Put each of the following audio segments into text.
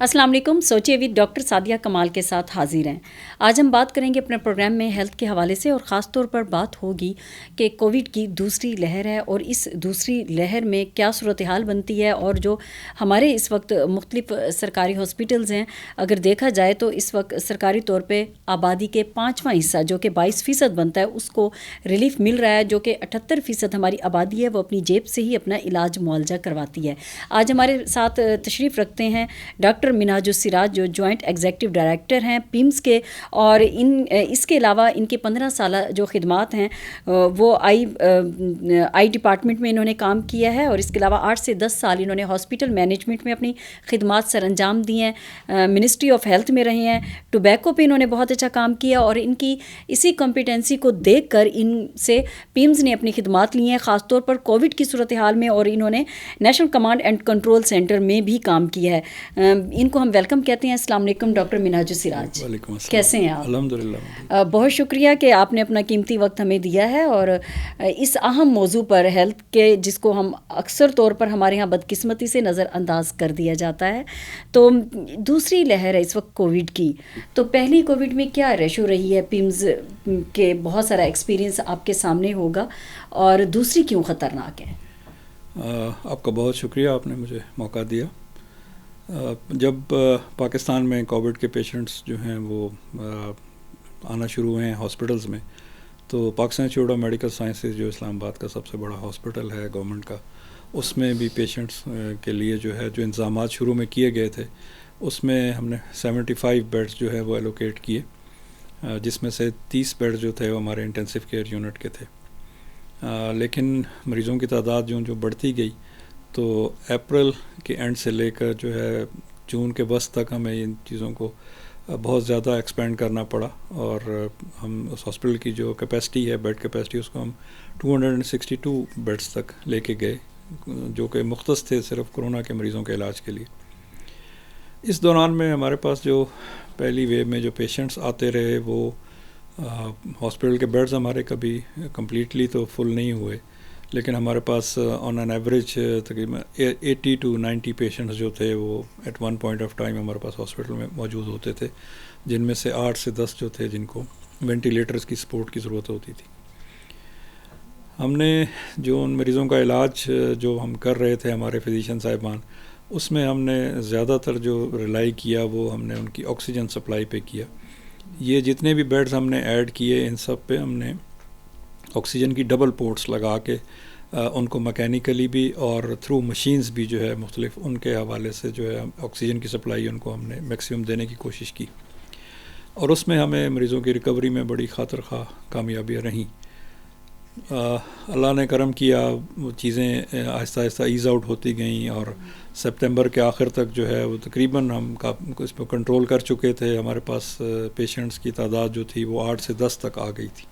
السلام علیکم. سوچے وی ڈاکٹر سعدیہ کمال کے ساتھ حاضر ہیں. آج ہم بات کریں گے اپنے پروگرام میں ہیلتھ کے حوالے سے، اور خاص طور پر بات ہوگی کہ کووڈ کی دوسری لہر ہے اور اس دوسری لہر میں کیا صورتحال بنتی ہے، اور جو ہمارے اس وقت مختلف سرکاری ہاسپٹلز ہیں، اگر دیکھا جائے تو اس وقت سرکاری طور پہ آبادی کے 5واں حصہ جو کہ 22% بنتا ہے اس کو ریلیف مل رہا ہے، جو کہ 78% ہماری آبادی ہے وہ اپنی جیب سے ہی اپنا علاج معالجہ کرواتی ہے. آج ہمارے ساتھ تشریف رکھتے ہیں ڈاکٹر منہاج السراج، جو جوائنٹ ایگزیکٹو ڈائریکٹر ہیں پیمز کے، اور اس کے علاوہ ان کے 15 سالہ جو خدمات ہیں وہ آئی ڈپارٹمنٹ میں انہوں نے کام کیا ہے، اور اس کے علاوہ 8 سے 10 سال انہوں نے ہاسپٹل مینجمنٹ میں اپنی خدمات سر انجام دی ہیں. منسٹری آف ہیلتھ میں رہے ہیں. ٹوبیکو پہ انہوں نے بہت اچھا کام کیا، اور ان کی اسی کمپیٹنسی کو دیکھ کر ان سے پیمز نے اپنی خدمات لی ہیں، خاص طور پر کووڈ کی صورتحال میں، اور انہوں نے national command and control centre میں بھی کام کیا ہے. ان کو ہم ویلکم کہتے ہیں. السلام علیکم ڈاکٹر منہاج السراج. وعلیکم السلام. کیسے ہیں آپ؟ الحمدللہ. بہت شکریہ کہ آپ نے اپنا قیمتی وقت ہمیں دیا ہے، اور اس اہم موضوع پر ہیلتھ کے، جس کو ہم اکثر طور پر ہمارے ہاں بدقسمتی سے نظر انداز کر دیا جاتا ہے. تو دوسری لہر ہے اس وقت کووڈ کی، تو پہلی کووڈ میں کیا ریشو رہی ہے؟ پیمز کے بہت سارا ایکسپیرینس آپ کے سامنے ہوگا، اور دوسری کیوں خطرناک ہے؟ آپ کا بہت شکریہ، آپ نے مجھے موقع دیا. جب پاکستان میں کووڈ کے پیشنٹس جو ہیں وہ آنا شروع ہوئے ہیں ہاسپٹلز میں، تو Pakistan institute of medical sciences جو اسلام آباد کا سب سے بڑا ہاسپٹل ہے گورنمنٹ کا، اس میں بھی پیشنٹس کے لیے جو ہے جو انتظامات شروع میں کیے گئے تھے، اس میں ہم نے 75 بیڈز جو ہے وہ ایلوکیٹ کیے، جس میں سے 30 بیڈ جو تھے وہ ہمارے انٹینسو کیئر یونٹ کے تھے. لیکن مریضوں کی تعداد جو بڑھتی گئی، تو اپریل کے اینڈ سے لے کر جو ہے جون کے وسط تک ہمیں ان چیزوں کو بہت زیادہ ایکسپینڈ کرنا پڑا، اور ہم اس ہاسپٹل کی جو کیپیسٹی ہے، بیڈ کیپیسٹی، اس کو ہم 262 بیڈس تک لے کے گئے، جو کہ مختص تھے صرف کرونا کے مریضوں کے علاج کے لیے. اس دوران میں ہمارے پاس جو پہلی ویو میں جو پیشنٹس آتے رہے، وہ ہاسپٹل کے بیڈز ہمارے کبھی کمپلیٹلی تو فل نہیں ہوئے، لیکن ہمارے پاس آن این ایوریج تقریباً 80 to 90 پیشنٹس جو تھے وہ at one point of time ہمارے پاس ہاسپٹل میں موجود ہوتے تھے، جن میں سے 8 سے 10 جو تھے جن کو وینٹیلیٹرز کی سپورٹ کی ضرورت ہوتی تھی. ہم نے جو ان مریضوں کا علاج جو ہم کر رہے تھے، ہمارے فزیشین صاحبان، اس میں ہم نے زیادہ تر جو ریلائی کیا وہ ہم نے ان کی آکسیجن سپلائی پہ کیا. یہ جتنے بھی بیڈز ہم نے ایڈ کیے، ان سب پہ ہم نے آکسیجن کی ڈبل پورٹس لگا کے ان کو میکینیکلی بھی اور تھرو مشینز بھی جو ہے مختلف ان کے حوالے سے جو ہے آکسیجن کی سپلائی ان کو ہم نے میکسیمم دینے کی کوشش کی، اور اس میں ہمیں مریضوں کی ریکوری میں بڑی خاطر خواہ کامیابیاں رہیں. اللہ نے کرم کیا، وہ چیزیں آہستہ آہستہ ایز آؤٹ ہوتی گئیں، اور سپتمبر کے آخر تک جو ہے وہ تقریباً ہم اس پہ کنٹرول کر چکے تھے. ہمارے پاس پیشنٹس کی تعداد جو تھی وہ 8 سے 10 تک آ گئی تھی.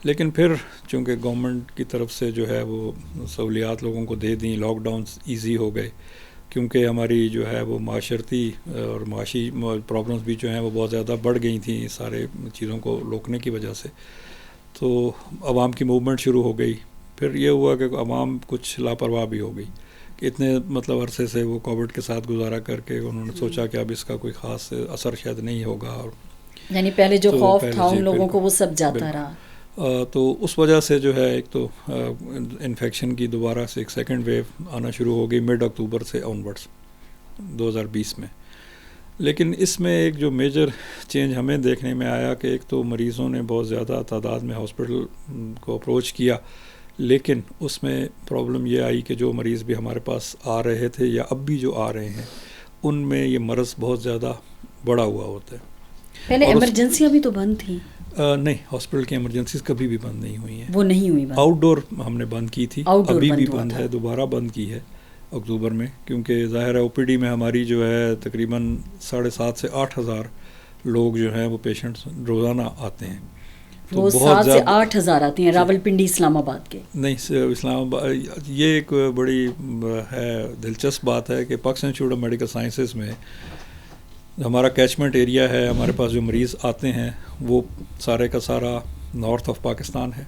لیکن پھر چونکہ گورنمنٹ کی طرف سے جو ہے وہ سہولیات لوگوں کو دے دیں، لاک ڈاؤنس ایزی ہو گئے، کیونکہ ہماری جو ہے وہ معاشرتی اور معاشی پرابلمس بھی جو ہیں وہ بہت زیادہ بڑھ گئی تھیں سارے چیزوں کو روکنے کی وجہ سے. تو عوام کی موومنٹ شروع ہو گئی. پھر یہ ہوا کہ عوام کچھ لاپرواہ بھی ہو گئی، کہ اتنے عرصے سے وہ کووڈ کے ساتھ گزارا کر کے انہوں نے سوچا کہ اب اس کا کوئی خاص اثر شاید نہیں ہوگا، اور یعنی پہلے جو خوف تھا ان لوگوں کو وہ سب جاتا رہا. تو اس وجہ سے جو ہے ایک تو انفیکشن کی دوبارہ سے ایک سیکنڈ ویو آنا شروع ہو گئی مڈ اکتوبر سے آن ورڈس 2020 میں. لیکن اس میں ایک جو میجر چینج ہمیں دیکھنے میں آیا کہ ایک تو مریضوں نے بہت زیادہ تعداد میں ہاسپٹل کو اپروچ کیا، لیکن اس میں پرابلم یہ آئی کہ جو مریض بھی ہمارے پاس آ رہے تھے یا اب بھی جو آ رہے ہیں، ان میں یہ مرض بہت زیادہ بڑا ہوا ہوتا ہے. پہلے ایمرجنسیاں بھی تو بند تھیں. نہیں، ہاسپٹل کی ایمرجنسیز کبھی بھی بند نہیں ہوئی ہیں. وہ نہیں ہوئی بند. آؤٹ ڈور ہم نے بند کی تھی، ابھی بھی بند ہے، دوبارہ بند کی ہے اکتوبر میں، کیونکہ ظاہر ہے او پی ڈی میں ہماری جو ہے تقریباً 7,500 سے 8,000 لوگ جو ہیں وہ پیشنٹس روزانہ آتے ہیں. وہ 7 سے 8,000 آتے ہیں راول پنڈی اسلام آباد کے. نہیں، اسلام آباد یہ ایک بڑی ہے دلچسپ بات ہے کہ Pakistan institute of medical sciences میں ہمارا کیچمنٹ ایریا ہے، ہمارے پاس جو مریض آتے ہیں وہ سارے کا سارا نارتھ آف پاکستان ہے،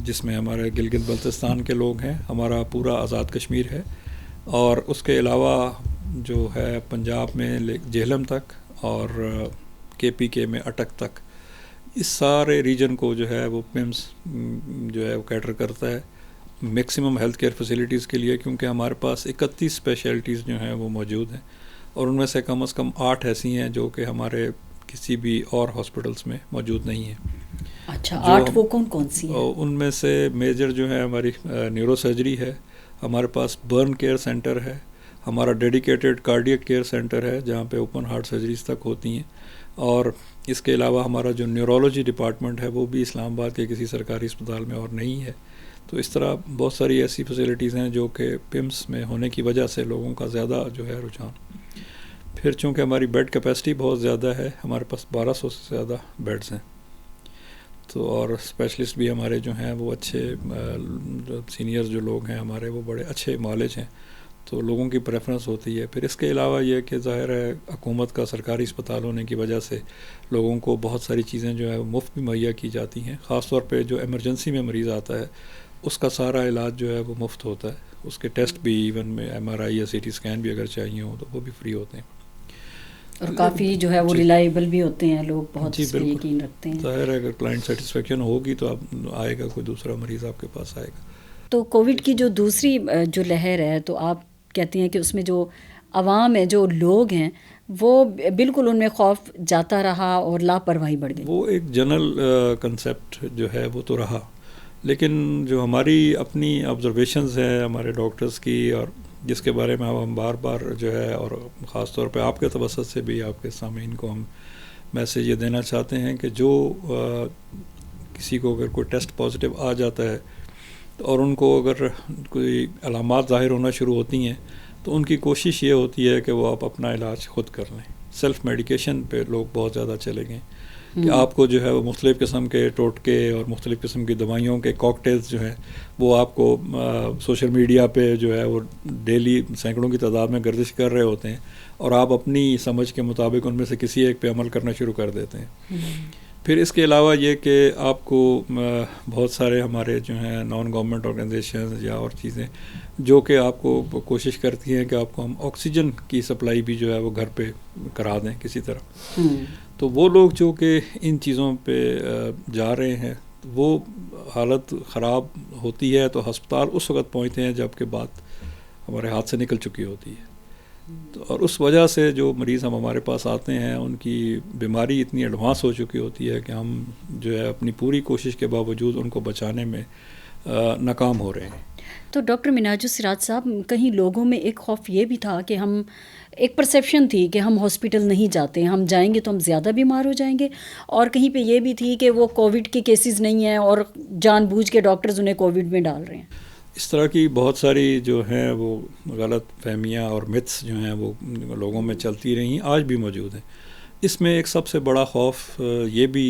جس میں ہمارے گلگت بلتستان کے لوگ ہیں، ہمارا پورا آزاد کشمیر ہے، اور اس کے علاوہ جو ہے پنجاب میں جہلم تک اور KPK میں اٹک تک، اس سارے ریجن کو جو ہے وہ PIMS جو ہے وہ کیٹر کرتا ہے میکسیمم ہیلتھ کیئر فیسلٹیز کے لیے، کیونکہ ہمارے پاس 31 اسپیشلٹیز جو ہیں وہ موجود ہیں، اور ان میں سے کم از کم 8 ایسی ہیں جو کہ ہمارے کسی بھی اور ہاسپٹلس میں موجود نہیں ہیں۔ اچھا، 8 وہ کون کون سی ہیں؟ ان میں سے میجر جو ہے ہماری نیورو سرجری ہے، ہمارے پاس برن کیئر سینٹر ہے، ہمارا ڈیڈیکیٹڈ کارڈیک کیئر سینٹر ہے جہاں پہ اوپن ہارٹ سرجریز تک ہوتی ہیں، اور اس کے علاوہ ہمارا جو نیورولوجی ڈپارٹمنٹ ہے وہ بھی اسلام آباد کے کسی سرکاری اسپتال میں اور نہیں ہے۔ تو اس طرح بہت ساری ایسی فیسلٹیز ہیں جو کہ PIMS میں ہونے کی وجہ سے لوگوں کا زیادہ جو ہے رجحان۔ پھر چونکہ ہماری بیڈ کیپیسٹی بہت زیادہ ہے، ہمارے پاس 1200 سے زیادہ بیڈز ہیں، تو اور اسپیشلسٹ بھی ہمارے جو ہیں وہ اچھے، سینئرز جو لوگ ہیں ہمارے وہ بڑے اچھے معالج ہیں، تو لوگوں کی پریفرنس ہوتی ہے۔ پھر اس کے علاوہ یہ کہ ظاہر ہے حکومت کا سرکاری اسپتال ہونے کی وجہ سے لوگوں کو بہت ساری چیزیں جو ہے مفت بھی مہیا کی جاتی ہیں، خاص طور پہ جو ایمرجنسی میں مریض آتا ہے اس کا سارا علاج جو ہے وہ مفت ہوتا ہے، اس کے ٹیسٹ بھی ایون میں MRI یا CT اسکین بھی اگر چاہیے ہوں تو وہ بھی فری ہوتے ہیں، اور کافی جو ہے وہ ریلائبل بھی ہوتے ہیں، لوگ بہت اس پہ یقین رکھتے ہیں۔ ظاہر ہے اگر کلائنٹ سیٹسفیکشن ہوگی تو اب آئے گا، کوئی دوسرا مریض آپ کے پاس آئے گا۔ تو کووڈ کی جو دوسری جو لہر ہے، تو آپ کہتے ہیں کہ اس میں جو عوام ہے، جو لوگ ہیں، وہ بالکل ان میں خوف جاتا رہا اور لاپرواہی بڑھ گئی۔ وہ ایک جنرل کنسیپٹ جو ہے وہ تو رہا، لیکن جو ہماری اپنی آبزرویشنز ہیں ہمارے ڈاکٹرز کی، اور جس کے بارے میں ہم بار بار جو ہے، اور خاص طور پہ آپ کے توسط سے بھی آپ کے سامعین کو ہم میسیج یہ دینا چاہتے ہیں کہ جو کسی کو اگر کوئی ٹیسٹ پازیٹیو آ جاتا ہے اور ان کو اگر کوئی علامات ظاہر ہونا شروع ہوتی ہیں تو ان کی کوشش یہ ہوتی ہے کہ وہ آپ اپنا علاج خود کر لیں۔ سیلف میڈیکیشن پہ لوگ بہت زیادہ چلے گئے کہ آپ کو جو ہے وہ مختلف قسم کے ٹوٹکے اور مختلف قسم کی دوائیوں کے کاکٹیلز جو ہیں وہ آپ کو سوشل میڈیا پہ جو ہے وہ ڈیلی سینکڑوں کی تعداد میں گردش کر رہے ہوتے ہیں، اور آپ اپنی سمجھ کے مطابق ان میں سے کسی ایک پہ عمل کرنا شروع کر دیتے ہیں۔ پھر اس کے علاوہ یہ کہ آپ کو بہت سارے ہمارے جو ہیں نان گورنمنٹ آرگنائزیشنز یا اور چیزیں جو کہ آپ کو کوشش کرتی ہیں کہ آپ کو ہم آکسیجن کی سپلائی بھی جو ہے وہ گھر پہ کرا دیں کسی طرح، تو وہ لوگ جو کہ ان چیزوں پہ جا رہے ہیں وہ حالت خراب ہوتی ہے تو ہسپتال اس وقت پہنچتے ہیں جب کہ بات ہمارے ہاتھ سے نکل چکی ہوتی ہے، اور اس وجہ سے جو مریض ہمارے پاس آتے ہیں ان کی بیماری اتنی ایڈوانس ہو چکی ہوتی ہے کہ ہم جو ہے اپنی پوری کوشش کے باوجود ان کو بچانے میں ناکام ہو رہے ہیں۔ تو ڈاکٹر منہاج السراج صاحب، کہیں لوگوں میں ایک خوف یہ بھی تھا کہ ہم، ایک پرسیپشن تھی کہ ہم ہاسپٹل نہیں جاتے، ہم جائیں گے تو ہم زیادہ بیمار ہو جائیں گے، اور کہیں پہ یہ بھی تھی کہ وہ کووڈ کے کیسز نہیں ہیں اور جان بوجھ کے ڈاکٹرز انہیں کووڈ میں ڈال رہے ہیں۔ اس طرح کی بہت ساری جو ہیں وہ غلط فہمیاں اور متس جو ہیں وہ لوگوں میں چلتی رہی، آج بھی موجود ہیں۔ اس میں ایک سب سے بڑا خوف یہ بھی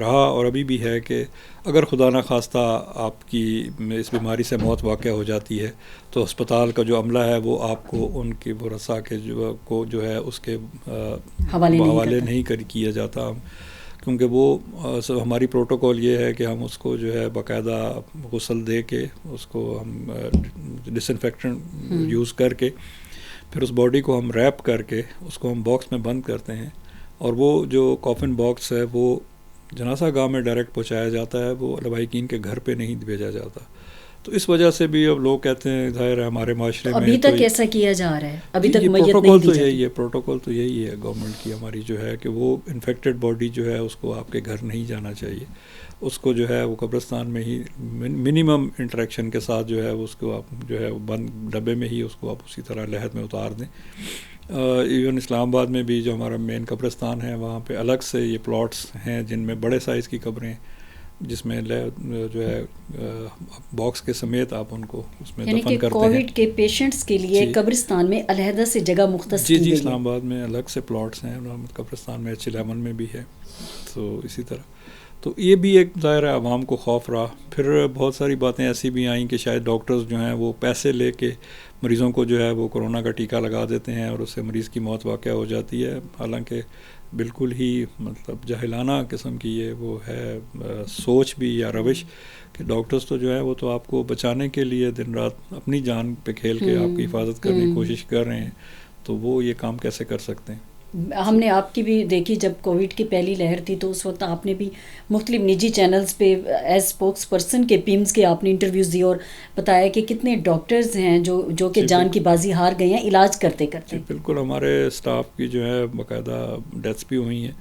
رہا اور ابھی بھی ہے کہ اگر خدا نخواستہ آپ کی اس بیماری سے موت واقع ہو جاتی ہے تو ہسپتال کا جو عملہ ہے وہ آپ کو ان کی ورثاء کے جو ہے اس کے حوالے نہیں کیا جاتا، کیونکہ وہ ہماری پروٹوکول یہ ہے کہ ہم اس کو جو ہے باقاعدہ غسل دے کے اس کو ہم ڈس انفیکٹنٹ یوز کر کے پھر اس باڈی کو ہم ریپ کر کے اس کو ہم باکس میں بند کرتے ہیں، اور وہ جو کافن باکس ہے وہ جنازہ گاہ میں ڈائریکٹ پہنچایا جاتا ہے، وہ لواحقین کے گھر پہ نہیں بھیجا جاتا۔ تو اس وجہ سے بھی اب لوگ کہتے ہیں ظاہر ہے ہمارے معاشرے میں ابھی تک ایسا کیا جا رہا ہے، ابھی تک میت پروٹوکول نہیں تو دی جاتی۔ یہی ہے، پروٹوکول تو یہی ہے گورنمنٹ کی ہماری جو ہے کہ وہ انفیکٹڈ باڈی جو ہے اس کو آپ کے گھر نہیں جانا چاہیے، اس کو جو ہے وہ قبرستان میں ہی منیمم انٹریکشن کے ساتھ جو ہے اس کو آپ جو ہے بند ڈبے میں ہی اس کو آپ اسی طرح لحد میں اتار دیں۔ ایون اسلام آباد میں بھی جو ہمارا مین قبرستان ہے وہاں پہ الگ سے یہ پلاٹس ہیں جن میں بڑے سائز کی قبریں جس میں جو ہے باکس کے سمیت آپ ان کو اس میں دفن کرتے ہیں۔ یعنی کہ کووڈ کے پیشنٹس کے لیے قبرستان میں علیحدہ سے جگہ مختص کی گئی ہے۔ جی اسلام آباد میں الگ سے پلاٹس ہیں، قبرستان میں H11 میں بھی ہے، تو اسی طرح تو یہ بھی ایک ظاہر ہے عوام کو خوف رہا۔ پھر بہت ساری باتیں ایسی بھی آئیں کہ شاید ڈاکٹرز جو ہیں وہ پیسے لے کے مریضوں کو جو ہے وہ کورونا کا ٹیکہ لگا دیتے ہیں اور اس سے مریض کی موت واقع ہو جاتی ہے، حالانکہ بالکل ہی مطلب جاہلانہ قسم کی یہ وہ ہے سوچ بھی یا روش کہ ڈاکٹرز تو جو ہے وہ تو آپ کو بچانے کے لیے دن رات اپنی جان پہ کھیل کے آپ کی حفاظت کرنے کی کوشش کر رہے ہیں، تو وہ یہ کام کیسے کر سکتے ہیں؟ ہم نے آپ کی بھی دیکھی جب کووڈ کی پہلی لہر تھی تو اس وقت آپ نے بھی مختلف نجی چینلز پہ ایز اسپوکس پرسن کے پیمز کے آپ نے انٹرویوز دی اور بتایا کہ کتنے ڈاکٹرز ہیں جو کہ جان کی بازی ہار گئے ہیں علاج کرتے کرتے. بالکل، ہمارے اسٹاف کی جو ہے باقاعدہ ڈیتھس بھی ہوئی ہیں،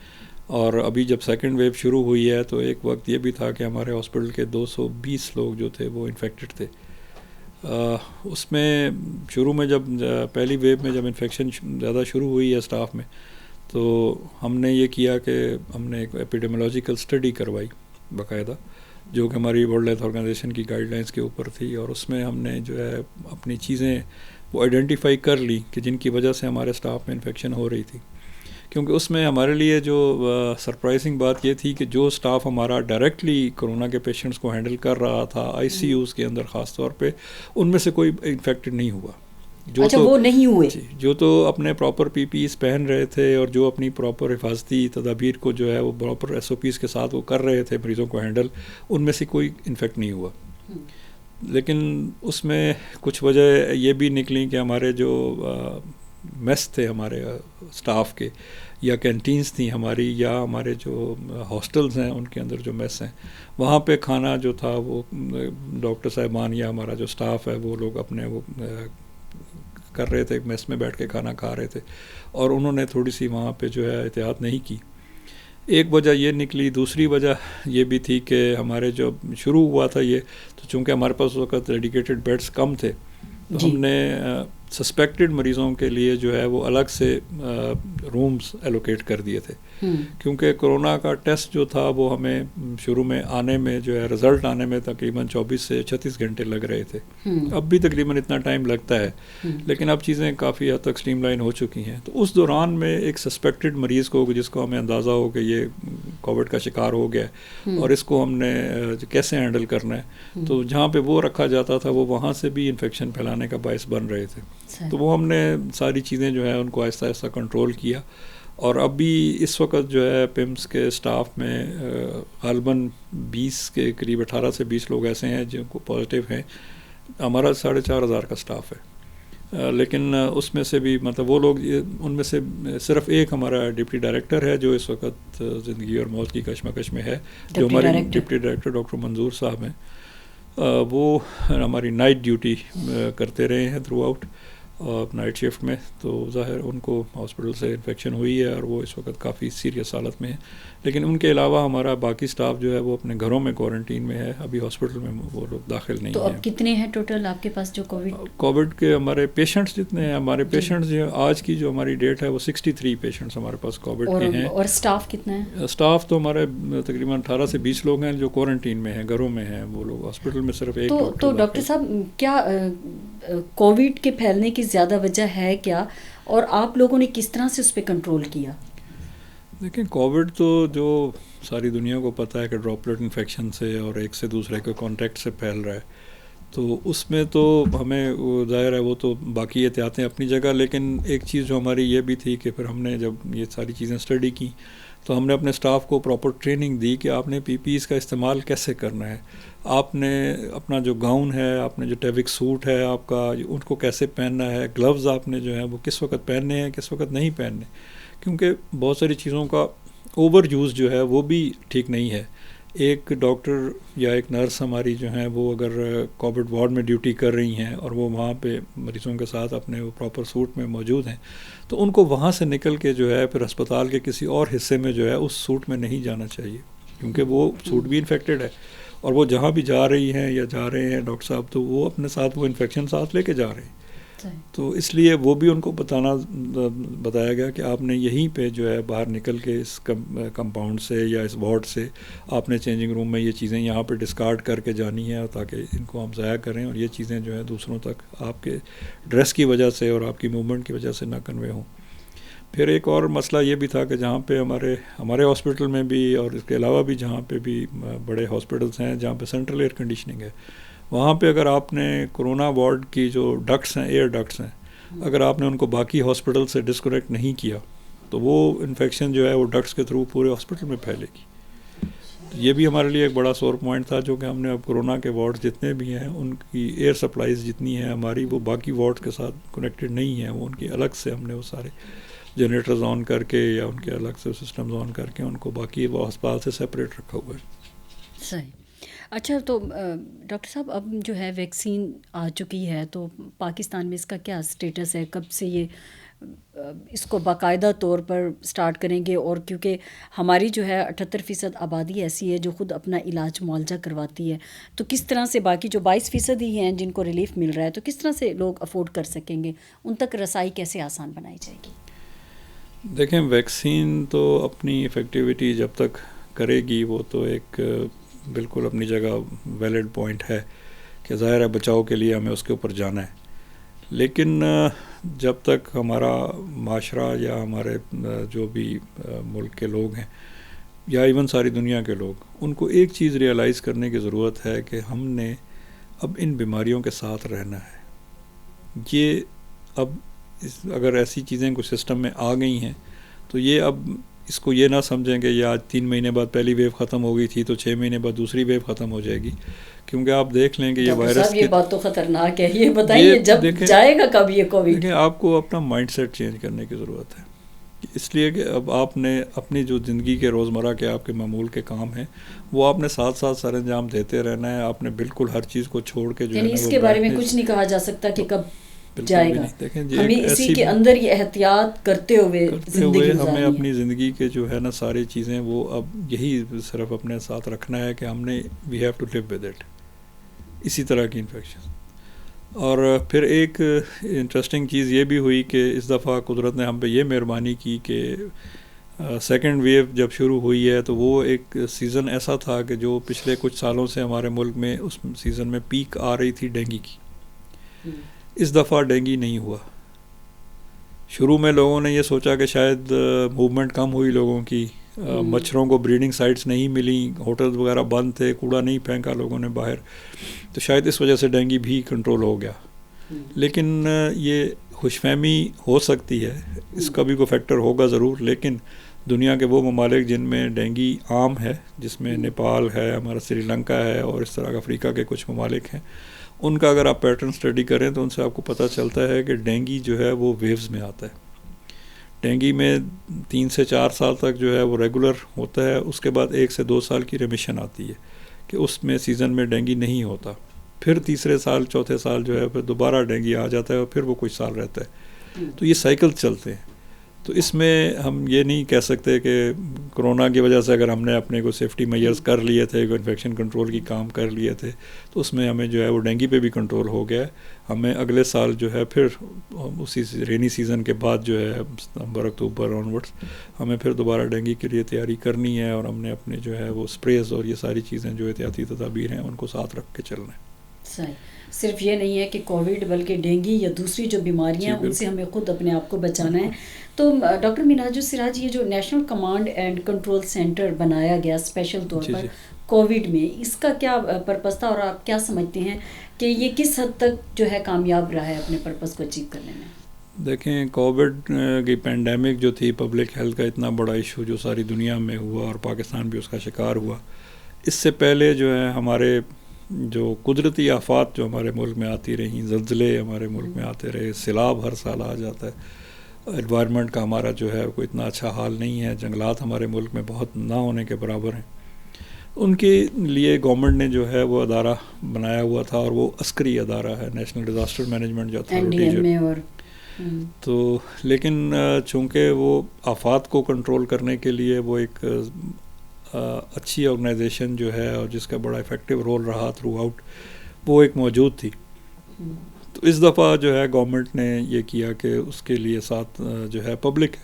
اور ابھی جب سیکنڈ ویو شروع ہوئی ہے تو ایک وقت یہ بھی تھا کہ ہمارے ہاسپٹل کے 220 لوگ جو تھے وہ انفیکٹڈ تھے. اس میں شروع میں جب پہلی ویو میں جب انفیکشن زیادہ شروع ہوئی ہے اسٹاف میں، تو ہم نے یہ کیا کہ ہم نے ایک ایپیڈیمیولوجیکل اسٹڈی کروائی باقاعدہ، جو کہ ہماری ورلڈ ہیلتھ آرگنائزیشن کی گائیڈ لائنس کے اوپر تھی، اور اس میں ہم نے جو ہے اپنی چیزیں وہ آئیڈینٹیفائی کر لی کہ جن کی وجہ سے ہمارے اسٹاف میں انفیکشن ہو رہی تھی. کیونکہ اس میں ہمارے لیے جو سرپرائزنگ بات یہ تھی کہ جو اسٹاف ہمارا ڈائریکٹلی کرونا کے پیشنٹس کو ہینڈل کر رہا تھا آئی سی یوز کے اندر خاص طور پہ، ان میں سے کوئی انفیکٹڈ نہیں ہوا. وہ نہیں ہوئے جو تو اپنے پراپر پی پی ایز پہن رہے تھے اور جو اپنی پراپر حفاظتی تدابیر کو جو ہے وہ پراپر ایس او پیز کے ساتھ وہ کر رہے تھے مریضوں کو ہینڈل، ان میں سے کوئی انفیکٹ نہیں ہوا. لیکن اس میں کچھ وجہ یہ بھی نکلیں کہ ہمارے جو میس تھے ہمارے اسٹاف کے، یا کینٹینز تھیں ہماری، یا ہمارے جو ہاسٹلز ہیں ان کے اندر جو میس ہیں، وہاں پہ کھانا جو تھا وہ ڈاکٹر صاحبان یا ہمارا جو اسٹاف ہے وہ لوگ اپنے وہ کر رہے تھے، میس میں بیٹھ کے کھانا کھا رہے تھے، اور انہوں نے تھوڑی سی وہاں پہ جو ہے احتیاط نہیں کی. ایک وجہ یہ نکلی. دوسری وجہ یہ بھی تھی کہ ہمارے جو شروع ہوا تھا یہ، تو چونکہ ہمارے پاس اس وقت ڈیڈیکیٹڈ بیڈس کم تھے، تو ہم نے سسپیکٹڈ مریضوں کے لیے جو ہے وہ الگ سے رومز ایلوکیٹ کر دیے تھے، کیونکہ کرونا کا ٹیسٹ جو تھا وہ ہمیں شروع میں آنے میں جو ہے رزلٹ آنے میں تقریباً 24 سے 36 گھنٹے لگ رہے تھے. اب بھی تقریباً اتنا ٹائم لگتا ہے، لیکن اب چیزیں کافی حد تک اسٹریم لائن ہو چکی ہیں. تو اس دوران میں ایک سسپیکٹڈ مریض کو، جس کو ہمیں اندازہ ہو کہ یہ کووڈ کا شکار ہو گیا ہے اور اس کو ہم نے کیسے ہینڈل کرنا ہے، تو جہاں پہ وہ رکھا جاتا تھا وہ وہاں سے بھی انفیکشن پھیلانے کا باعث بن رہے تھے. تو وہ ہم نے ساری چیزیں جو ہے ان کو آہستہ آہستہ کنٹرول کیا. اور اب بھی اس وقت جو ہے پیمس کے اسٹاف میں غالباً 20 کے قریب 18 سے 20 لوگ ایسے ہیں جن کو پازیٹیو ہیں. ہمارا 4,500 کا اسٹاف ہے، لیکن اس میں سے بھی مطلب وہ لوگ، ان میں سے صرف ایک ہمارا ڈپٹی ڈائریکٹر ہے جو اس وقت زندگی اور موت کی کشمکش میں ہے، جو ہمارے ڈپٹی ڈائریکٹر ڈاکٹر منظور صاحب ہیں. وہ ہماری نائٹ ڈیوٹی کرتے رہے ہیں تھرو آؤٹ نائٹ شفٹ میں. تو ظاہر ان کو ہاسپٹل سے انفیکشن ہوئی ہے اور وہ اس وقت کافی سیریس حالت میں ہے. لیکن ان کے علاوہ ہمارا باقی اسٹاف جو ہے وہ اپنے گھروں میں کوارنٹین میں ہے، ابھی ہاسپٹل میں وہ لوگ داخل نہیں ہیں. تو اب کتنے ہیں ٹوٹل آپ کے پاس جو کووڈ کے ہمارے پیشنٹس جتنے ہیں؟ ہمارے پیشنٹس جو آج کی جو ہماری ڈیٹ ہے وہ 63 پیشنٹس ہمارے پاس کووڈ کے ہیں. اور اسٹاف کتنا ہے؟ اسٹاف تو ہمارے تقریباً 18 سے 20 لوگ ہیں جو کوارنٹین میں ہیں، گھروں میں ہیں. وہ لوگ ہاسپٹل میں صرف ایک ڈاکٹر. تو ڈاکٹر صاحب کیا کووڈ کے پھیلنے کی زیادہ وجہ ہے کیا، اور آپ لوگوں نے کس طرح سے اس پہ کنٹرول کیا؟ دیکھیں، کووڈ تو جو ساری دنیا کو پتہ ہے کہ ڈراپلیٹ انفیکشن سے اور ایک سے دوسرے کے کانٹیکٹ سے پھیل رہا ہے. تو اس میں تو ہمیں ظاہر ہے وہ تو باقی احتیاطیں اپنی جگہ، لیکن ایک چیز جو ہماری یہ بھی تھی کہ پھر ہم نے جب یہ ساری چیزیں اسٹڈی کی تو ہم نے اپنے اسٹاف کو پراپر ٹریننگ دی کہ آپ نے پی پی ایز کا استعمال کیسے کرنا ہے. آپ نے اپنا جو گاؤن ہے، آپ نے جو ٹیوک سوٹ ہے آپ کا، ان کو کیسے پہننا ہے. گلوز آپ نے جو ہے وہ کس وقت پہننے ہیں، کس وقت نہیں پہننے، کیونکہ بہت ساری چیزوں کا اوور یوز جو ہے وہ بھی ٹھیک نہیں ہے. ایک ڈاکٹر یا ایک نرس ہماری جو ہیں وہ اگر کووڈ وارڈ میں ڈیوٹی کر رہی ہیں اور وہ وہاں پہ مریضوں کے ساتھ اپنے وہ پراپر سوٹ میں موجود ہیں، تو ان کو وہاں سے نکل کے جو ہے پھر ہسپتال کے کسی اور حصے میں جو ہے اس سوٹ میں نہیں جانا چاہیے، کیونکہ وہ سوٹ بھی انفیکٹڈ ہے. اور وہ جہاں بھی جا رہی ہیں یا جا رہے ہیں ڈاکٹر صاحب، تو وہ اپنے ساتھ وہ انفیکشن ساتھ لے کے جا رہے ہیں. تو اس لیے وہ بھی ان کو بتایا گیا کہ آپ نے یہیں پہ جو ہے باہر نکل کے اس کمپاؤنڈ سے یا اس وارڈ سے آپ نے چینجنگ روم میں یہ چیزیں یہاں پہ ڈسکارڈ کر کے جانی ہیں، تاکہ ان کو ہم ضائع کریں اور یہ چیزیں جو ہے دوسروں تک آپ کے ڈریس کی وجہ سے اور آپ کی موومنٹ کی وجہ سے نہ کنوے ہوں. پھر ایک اور مسئلہ یہ بھی تھا کہ جہاں پہ ہمارے ہاسپٹل میں بھی اور اس کے علاوہ بھی جہاں پہ بھی بڑے ہاسپٹلس ہیں جہاں پہ سینٹرل ایئر کنڈیشننگ ہے، وہاں پہ اگر آپ نے کرونا وارڈ کی جو ڈکٹس ہیں، ایئر ڈکٹس ہیں، اگر آپ نے ان کو باقی ہاسپٹل سے ڈسکنیکٹ نہیں کیا تو وہ انفیکشن جو ہے وہ ڈکٹس کے تھرو پورے ہاسپٹل میں پھیلے گی. یہ بھی ہمارے لیے ایک بڑا سور پوائنٹ تھا، جو کہ ہم نے اب کورونا کے وارڈ جتنے بھی ہیں ان کی ایئر سپلائیز جتنی ہیں ہماری، وہ باقی وارڈ کے ساتھ کنیکٹڈ نہیں ہیں. وہ ان کی الگ سے ہم نے وہ سارے جنریٹرز آن کر کے یا ان کے الگ سے سسٹمز آن کر کے ان کو باقی وہ ہسپتال سے سپریٹ رکھا ہوا ہے. صحیح. اچھا، تو ڈاکٹر صاحب اب جو ہے ویکسین آ چکی ہے، تو پاکستان میں اس کا کیا اسٹیٹس ہے؟ کب سے یہ اس کو باقاعدہ طور پر سٹارٹ کریں گے؟ اور کیونکہ ہماری جو ہے 78% آبادی ایسی ہے جو خود اپنا علاج معالجہ کرواتی ہے، تو کس طرح سے باقی جو 22% ہی ہیں جن کو ریلیف مل رہا ہے، تو کس طرح سے لوگ افورڈ کر سکیں گے؟ ان تک رسائی کیسے آسان بنائی جائے گی؟ دیکھیں، ویکسین تو اپنی افیکٹیوٹی جب تک کرے گی وہ تو ایک بالکل اپنی جگہ ویلڈ پوائنٹ ہے کہ ظاہر ہے بچاؤ کے لیے ہمیں اس کے اوپر جانا ہے. لیکن جب تک ہمارا معاشرہ یا ہمارے جو بھی ملک کے لوگ ہیں یا ایون ساری دنیا کے لوگ، ان کو ایک چیز ریئلائز کرنے کی ضرورت ہے کہ ہم نے اب ان بیماریوں کے ساتھ رہنا ہے. یہ اب اگر ایسی چیزیں کچھ سسٹم میں آ گئی ہیں تو یہ اب اس کو یہ نہ سمجھیں کہ یہ آج 3 مہینے بعد پہلی ویو ختم ہو گئی تھی تو 6 مہینے بعد دوسری ویو ختم ہو جائے گی. کیونکہ آپ دیکھ لیں کہ یہ وائرس، یہ بات تو خطرناک ہے. یہ بتائیے جب جائے گا کب یہ کووڈ؟ دیکھیں، آپ کو اپنا مائنڈ سیٹ چینج کرنے کی ضرورت ہے. اس لیے کہ اب آپ نے اپنی جو زندگی کے روزمرہ کے آپ کے معمول کے کام ہیں وہ آپ نے ساتھ ساتھ سر انجام دیتے رہنا ہے. آپ نے بالکل ہر چیز کو چھوڑ کے جو ہے اس کے بارے میں کچھ نہیں کہا جا سکتا کہ کب جائے گا. ہمیں اسی کے اندر یہ احتیاط کرتے ہوئے ہمیں اپنی زندگی کے جو ہے نا ساری چیزیں وہ اب یہی صرف اپنے ساتھ رکھنا ہے کہ ہم نے we have to live with it, اسی طرح کی انفیکشن. اور پھر ایک انٹرسٹنگ چیز یہ بھی ہوئی کہ اس دفعہ قدرت نے ہم پہ یہ مہربانی کی کہ سیکنڈ ویو جب شروع ہوئی ہے تو وہ ایک سیزن ایسا تھا کہ جو پچھلے کچھ سالوں سے ہمارے ملک میں اس سیزن میں پیک آ رہی تھی ڈینگی کی. اس دفعہ ڈینگی نہیں ہوا. شروع میں لوگوں نے یہ سوچا کہ شاید موومنٹ کم ہوئی لوگوں کی، مچھروں کو بریڈنگ سائٹس نہیں ملیں، ہوٹلز وغیرہ بند تھے، کوڑا نہیں پھینکا لوگوں نے باہر، تو شاید اس وجہ سے ڈینگی بھی کنٹرول ہو گیا. لیکن یہ خوش فہمی ہو سکتی ہے، اس کا بھی کوئی فیکٹر ہوگا ضرور. لیکن دنیا کے وہ ممالک جن میں ڈینگی عام ہے، جس میں نیپال ہے، ہمارا سری لنکا ہے اور اس طرح افریقہ کے کچھ ممالک ہیں، ان کا اگر آپ پیٹرن اسٹڈی کریں تو ان سے آپ کو پتہ چلتا ہے کہ ڈینگی جو ہے وہ ویوز میں آتا ہے. ڈینگی میں 3 سے 4 سال تک جو ہے وہ ریگولر ہوتا ہے، اس کے بعد 1 سے 2 سال کی ریمیشن آتی ہے کہ اس میں سیزن میں ڈینگی نہیں ہوتا. پھر تیسرے سال چوتھے سال جو ہے پھر دوبارہ ڈینگی آ جاتا ہے اور پھر وہ کچھ سال رہتا ہے. تو یہ سائیکل چلتے ہیں. تو اس میں ہم یہ نہیں کہہ سکتے کہ کرونا کی وجہ سے اگر ہم نے اپنے کو سیفٹی میئرز کر لیے تھے، انفیکشن کنٹرول کی کام کر لیے تھے، تو اس میں ہمیں جو ہے وہ ڈینگی پہ بھی کنٹرول ہو گیا ہے. ہمیں اگلے سال جو ہے پھر اسی رینی سیزن کے بعد جو ہے ستمبر اکتوبر آنورڈس ہمیں پھر دوبارہ ڈینگی کے لیے تیاری کرنی ہے، اور ہم نے اپنے جو ہے وہ اسپریز اور یہ ساری چیزیں جو احتیاطی تدابیر ہیں ان کو ساتھ رکھ کے چلنا ہے. صحیح. صرف یہ نہیں ہے کہ کووڈ بلکہ ڈینگی یا دوسری جو بیماریاں ان سے ہمیں خود اپنے آپ کو بچانا ہے. تو ڈاکٹر منہاج السراج، یہ جو national command and control centre بنایا گیا اسپیشل طور پر کووڈ میں، اس کا کیا پرپز تھا اور آپ کیا سمجھتے ہیں کہ یہ کس حد تک جو ہے کامیاب رہا ہے اپنے پرپز کو اچیو کرنے میں؟ دیکھیں، کووڈ کی پینڈیمک جو تھی، پبلک ہیلتھ کا اتنا بڑا ایشو جو ساری دنیا میں ہوا اور پاکستان بھی اس کا شکار ہوا، اس سے پہلے جو ہے ہمارے جو قدرتی آفات جو ہمارے ملک میں آتی رہیں، زلزلے ہمارے ملک میں آتے رہے، سیلاب ہر سال آ جاتا ہے، انوائرمنٹ کا ہمارا جو ہے کوئی اتنا اچھا حال نہیں ہے، جنگلات ہمارے ملک میں بہت نہ ہونے کے برابر ہیں. ان کے لیے گورنمنٹ نے جو ہے وہ ادارہ بنایا ہوا تھا، اور وہ عسکری ادارہ ہے، نیشنل ڈیزاسٹر مینجمنٹ جو اتھارٹی. تو لیکن چونکہ وہ آفات کو کنٹرول کرنے کے لیے وہ ایک اچھی آرگنائزیشن جو ہے اور جس کا بڑا افیکٹو رول رہا تھرو آؤٹ، وہ ایک موجود تھی. تو اس دفعہ جو ہے گورنمنٹ نے یہ کیا کہ اس کے لیے ساتھ جو ہے پبلک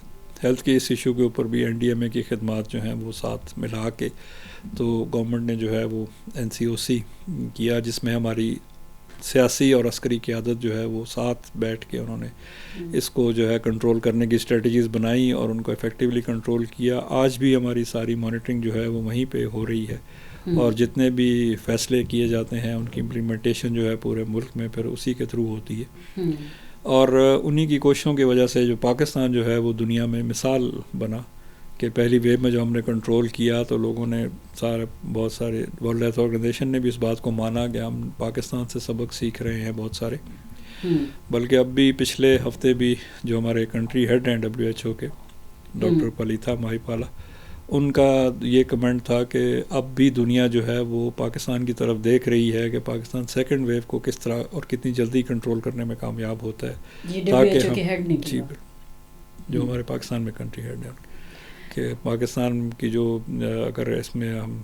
ہیلتھ کے اس ایشو کے اوپر بھی NDMA کی خدمات جو ہیں وہ ساتھ ملا کے تو گورنمنٹ نے جو ہے وہ NCOC کیا، جس میں ہماری سیاسی اور عسکری قیادت جو ہے وہ ساتھ بیٹھ کے انہوں نے اس کو جو ہے کنٹرول کرنے کی اسٹریٹجیز بنائی اور ان کو افیکٹیولی کنٹرول کیا. آج بھی ہماری ساری مانیٹرنگ جو ہے وہ وہیں پہ ہو رہی ہے، اور جتنے بھی فیصلے کیے جاتے ہیں ان کی امپلیمنٹیشن جو ہے پورے ملک میں پھر اسی کے تھرو ہوتی ہے. اور انہی کی کوششوں کی وجہ سے جو پاکستان جو ہے وہ دنیا میں مثال بنا کہ پہلی ویو میں جو ہم نے کنٹرول کیا تو لوگوں نے بہت سارے ورلڈ ہیلتھ آرگنائزیشن نے بھی اس بات کو مانا کہ ہم پاکستان سے سبق سیکھ رہے ہیں بہت سارے. بلکہ اب بھی پچھلے ہفتے بھی جو ہمارے کنٹری ہیڈ ہیں WHO کے ڈاکٹر پلیتھا مہیپالا، ان کا یہ کمنٹ تھا کہ اب بھی دنیا جو ہے وہ پاکستان کی طرف دیکھ رہی ہے کہ پاکستان سیکنڈ ویو کو کس طرح اور کتنی جلدی کنٹرول کرنے میں کامیاب ہوتا ہے. تاکہ ہم جو ہمارے پاکستان میں کنٹری ہیڈ ہیں کہ پاکستان کی جو اگر اس میں ہم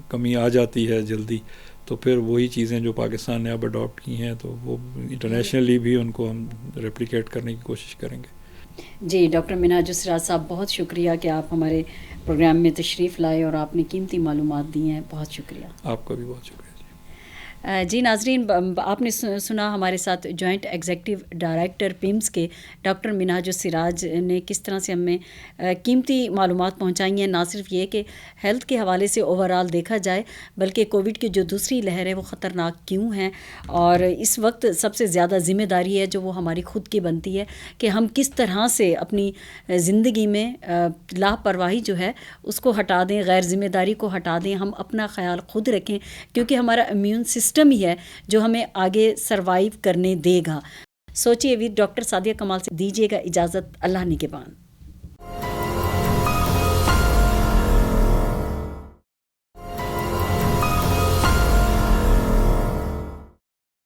کمی آ جاتی ہے جلدی تو پھر وہی چیزیں جو پاکستان نے اب اڈاپٹ کی ہیں تو وہ انٹرنیشنلی بھی ان کو ہم ریپلیکیٹ کرنے کی کوشش کریں گے. جی ڈاکٹر منہاج السراج صاحب، بہت شکریہ کہ آپ ہمارے پروگرام میں تشریف لائے اور آپ نے قیمتی معلومات دی ہیں. بہت شکریہ. آپ کا بھی بہت شکریہ. جی ناظرین، آپ نے سنا ہمارے ساتھ جوائنٹ ایگزیکٹو ڈائریکٹر پیمز کے ڈاکٹر منہاج السراج نے کس طرح سے ہمیں قیمتی معلومات پہنچائی ہیں. نہ صرف یہ کہ ہیلتھ کے حوالے سے اوور آل دیکھا جائے، بلکہ کووڈ کی جو دوسری لہر ہے وہ خطرناک کیوں ہیں، اور اس وقت سب سے زیادہ ذمہ داری ہے جو وہ ہماری خود کی بنتی ہے کہ ہم کس طرح سے اپنی زندگی میں لاپرواہی جو ہے اس کو ہٹا دیں، غیر ذمہ داری کو ہٹا دیں، ہم اپنا خیال خود رکھیں، کیونکہ ہمارا امیون سسٹم ہی ہے جو ہمیں آگے سروائیو کرنے دے گا. سوچیے ود ڈاکٹر سعدیہ کمال سے دیجیے گا اجازت. اللہ نگہبان.